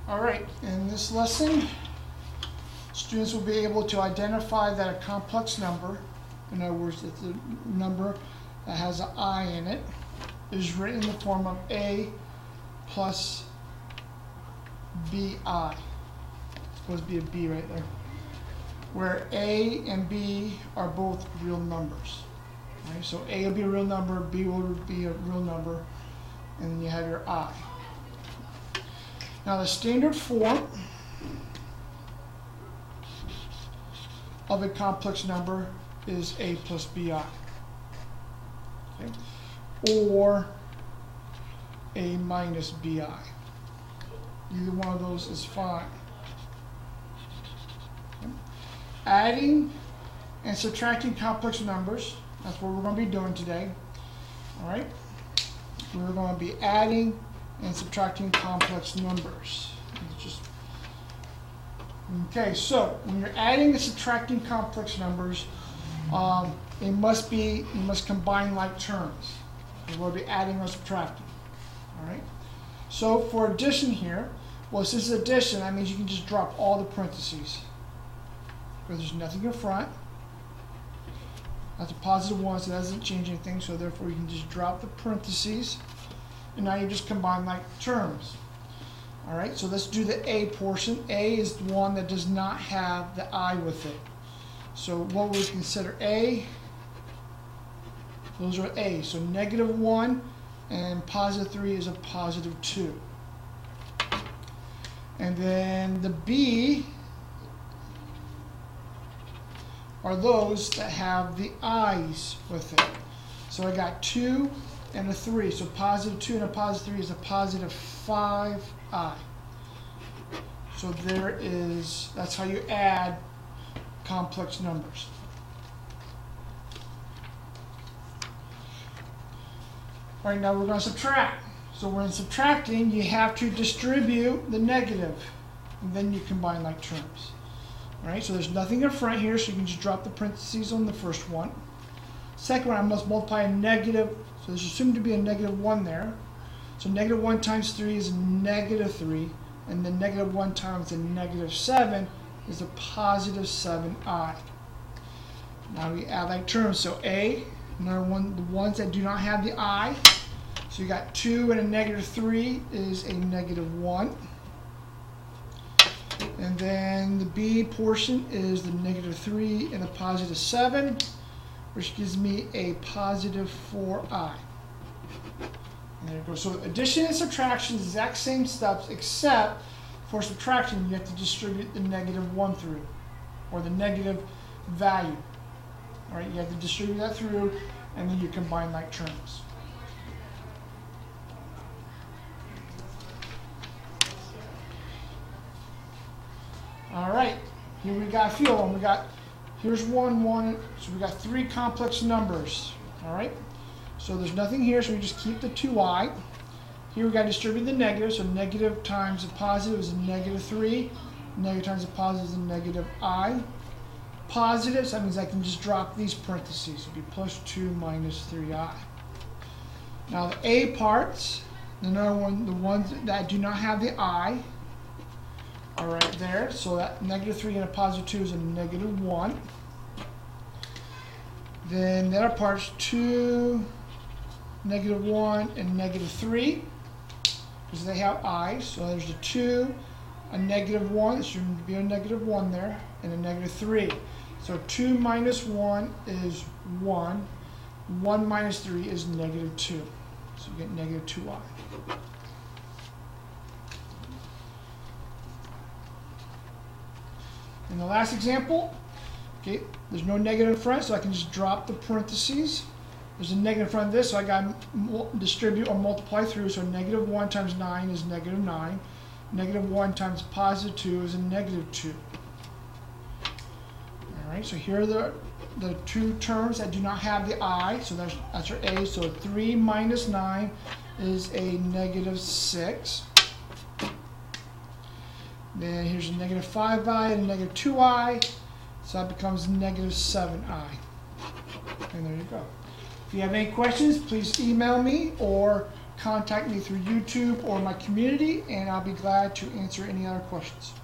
All right, in this lesson, students will be able to identify that a complex number, in other words, that the number that has an I in it, is written in the form of A plus BI. It's supposed to be a B right there. Where A and B are both real numbers. Right? So A will be a real number, B will be a real number, and then you have your I. Now the standard form of a complex number is A plus BI. Okay? Or A minus BI. Either one of those is fine. Okay? Adding and subtracting complex numbers, that's what we're going to be doing today. All right? We're going to be adding and subtracting complex numbers. Okay, so when you're adding and subtracting complex numbers, you must combine like terms. We'll be adding or subtracting. All right. So for addition here, well, since it's addition, that means you can just drop all the parentheses because there's nothing in front. That's a positive one, so that doesn't change anything. So therefore, you can just drop the parentheses. And now you just combine like terms. All right, so let's do the A portion. A is the one that does not have the I with it. So what would we consider A? Those are A. So -1 and +3 is a +2. And then the B are those that have the I's with it. So I got 2 and a 3. So +2 and a +3 is a +5I. So that's how you add complex numbers. All right, now we're going to subtract. So when subtracting, you have to distribute the negative, and then you combine like terms. All right, so there's nothing in front here, so you can just drop the parentheses on the first one. Second one, I must multiply a negative, so there's assumed to be a -1 there. So -1 times 3 is -3, and then -1 times the -7 is a +7I. Now we add like terms. So A, another one, the ones that do not have the I. So you got 2 and a -3 is a -1. And then the B portion is the -3 and a +7, which gives me a +4I. And there it goes. So addition and subtraction, exact same steps, except for subtraction, you have to distribute the -1 through, or the negative value. All right, you have to distribute that through, and then you combine like terms. All right, here we got a few of them. Here's one, so we got 3 complex numbers. All right, so there's nothing here, so we just keep the 2I. Here we got to distribute the negative, so negative times a positive is a -3. Negative times a positive is a -I. Positive, so that means I can just drop these parentheses. It'll be +2 minus 3I. Now the A parts, another one, the ones that do not have the I, are right there. So that -3 and a +2 is a -1. Then the other parts, 2, -1, and -3, because they have I. So there's a 2, a -1, there should be a -1 there, and a -3. So 2 minus 1 is 1. 1 minus 3 is -2. So you get -2I. In the last example, okay, there's no negative in front, so I can just drop the parentheses. There's a negative in front of this, so I got to distribute or multiply through. So -1 times 9 is -9. -1 times +2 is a -2. All right, so here are the 2 terms that do not have the I, so that's our A. So 3 minus 9 is a -6. Then here's a -5I and a -2I, so that becomes -7I. And there you go. If you have any questions, please email me or contact me through YouTube or my community, and I'll be glad to answer any other questions.